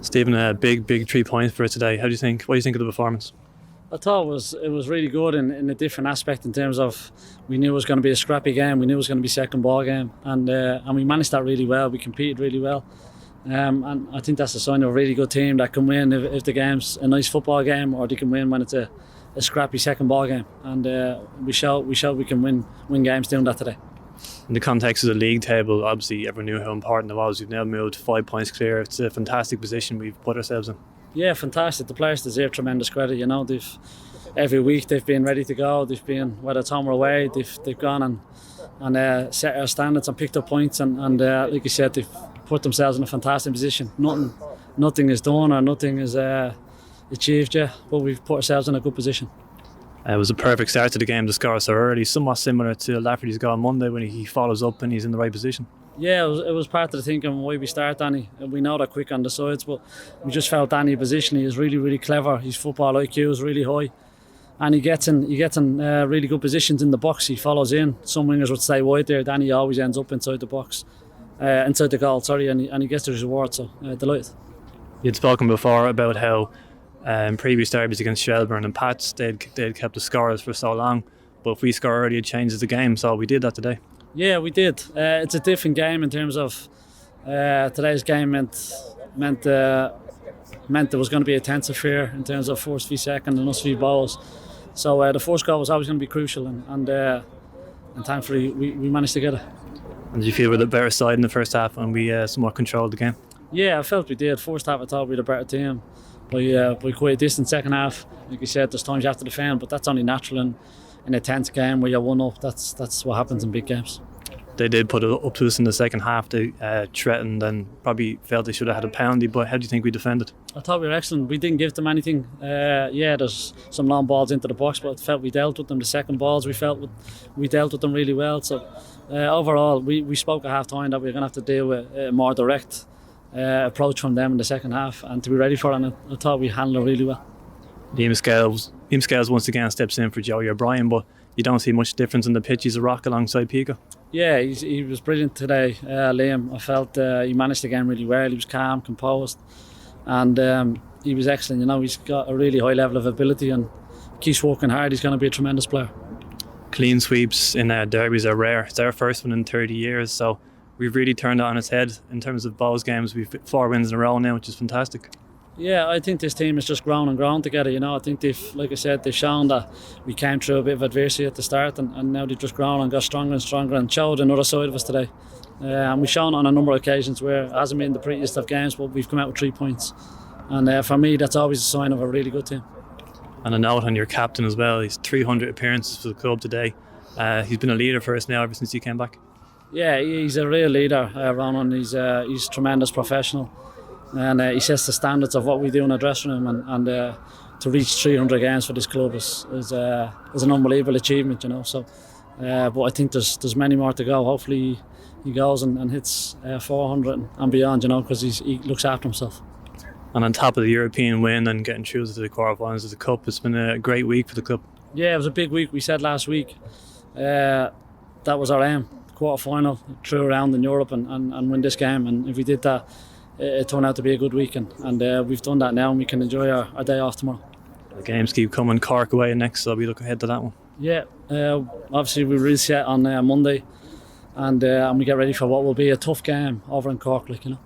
Stephen, a big 3 points for us today. What do you think of the performance? I thought it was really good in a different aspect in terms of we knew it was going to be a scrappy game, we knew it was going to be second ball game, and we managed that really well. We competed really well, and I think that's a sign of a really good team that can win if the game's a nice football game, or they can win when it's a scrappy second ball game, and we showed we can win games doing that today. In the context of the league table, obviously everyone knew how important it was. We've now moved 5 points clear. It's a fantastic position we've put ourselves in. Yeah, fantastic. The players deserve tremendous credit. You know, every week they've been ready to go. They've been, whether it's home or away, they've gone and set our standards and picked up points. And like you said, they've put themselves in a fantastic position. Nothing is done or nothing is achieved yet, but we've put ourselves in a good position. It was a perfect start to the game to score so early, somewhat similar to Lafferty's goal on Monday when he follows up and he's in the right position. Yeah, it was part of the thinking why we start Danny. We know they're quick on the sides, but we just felt Danny position. He is really clever. His football IQ is really high, and he gets in really good positions in the box. He follows in. Some wingers would stay wide there. Danny always ends up inside the box, inside the goal. And he gets his reward. So delighted. You'd spoken before about how previous derbies against Shelbourne and Pats they'd kept the scorers for so long, but if we score early, it changes the game. So we did that today. Yeah, we did. It's a different game in terms of today's game meant there was going to be a tense affair in terms of first v second and us v balls. So the first goal was always going to be crucial, and thankfully we managed to get it. And did you feel we're the better side in the first half and we somewhat controlled the game? Yeah, I felt we did. First half I thought we were the better team by quite a distance. Second half, like you said, there's times you have to defend, but that's only natural in a tense game where you're 1-up. That's what happens in big games. They did put it up to us in the second half. They threatened and probably felt they should have had a penalty, but how do you think we defended? I thought we were excellent. We didn't give them anything. There's some long balls into the box, but I felt we dealt with them. The second balls we dealt with them really well. So overall we spoke at half time that we were going to have to deal with a more direct approach from them in the second half, and to be ready for it, and I thought we handled it really well. Liam Scales once again steps in for Joey O'Brien, but you don't see much difference in the pitch. He's a rock alongside Pico. Yeah, he was brilliant today, Liam. I felt he managed the game really well. He was calm, composed, and he was excellent. You know, he's got a really high level of ability and keeps working hard. He's going to be a tremendous player. Clean sweeps in derbies are rare. It's our first one in 30 years, so we've really turned it on its head in terms of Bowes games. We've 4 wins in a row now, which is fantastic. Yeah, I think this team has just grown and grown together. You know, I think like I said, they've shown that we came through a bit of adversity at the start, and now they've just grown and got stronger and stronger and showed another side of us today. And we've shown on a number of occasions where it hasn't been the prettiest of games, but we've come out with 3 points. And for me, that's always a sign of a really good team. And a note on your captain as well. He's 300 appearances for the club today. He's been a leader for us now ever since he came back. Yeah, he's a real leader, Ronan. He's a tremendous professional. And he sets the standards of what we do in the dressing room, and to reach 300 games for this club is an unbelievable achievement, you know. So, but I think there's many more to go. Hopefully he goes and hits 400 and beyond, you know, because he looks after himself. And on top of the European win and getting through to the quarterfinals of the Cup, it's been a great week for the club. Yeah, it was a big week. We said last week that was our aim, quarter-final, through around in Europe and win this game. And if we did that, it turned out to be a good weekend, and we've done that now, and we can enjoy our day off tomorrow. The games keep coming. Cork away next, so we look ahead to that one. Yeah, obviously we reset on Monday, and we get ready for what will be a tough game over in Cork, like, you know.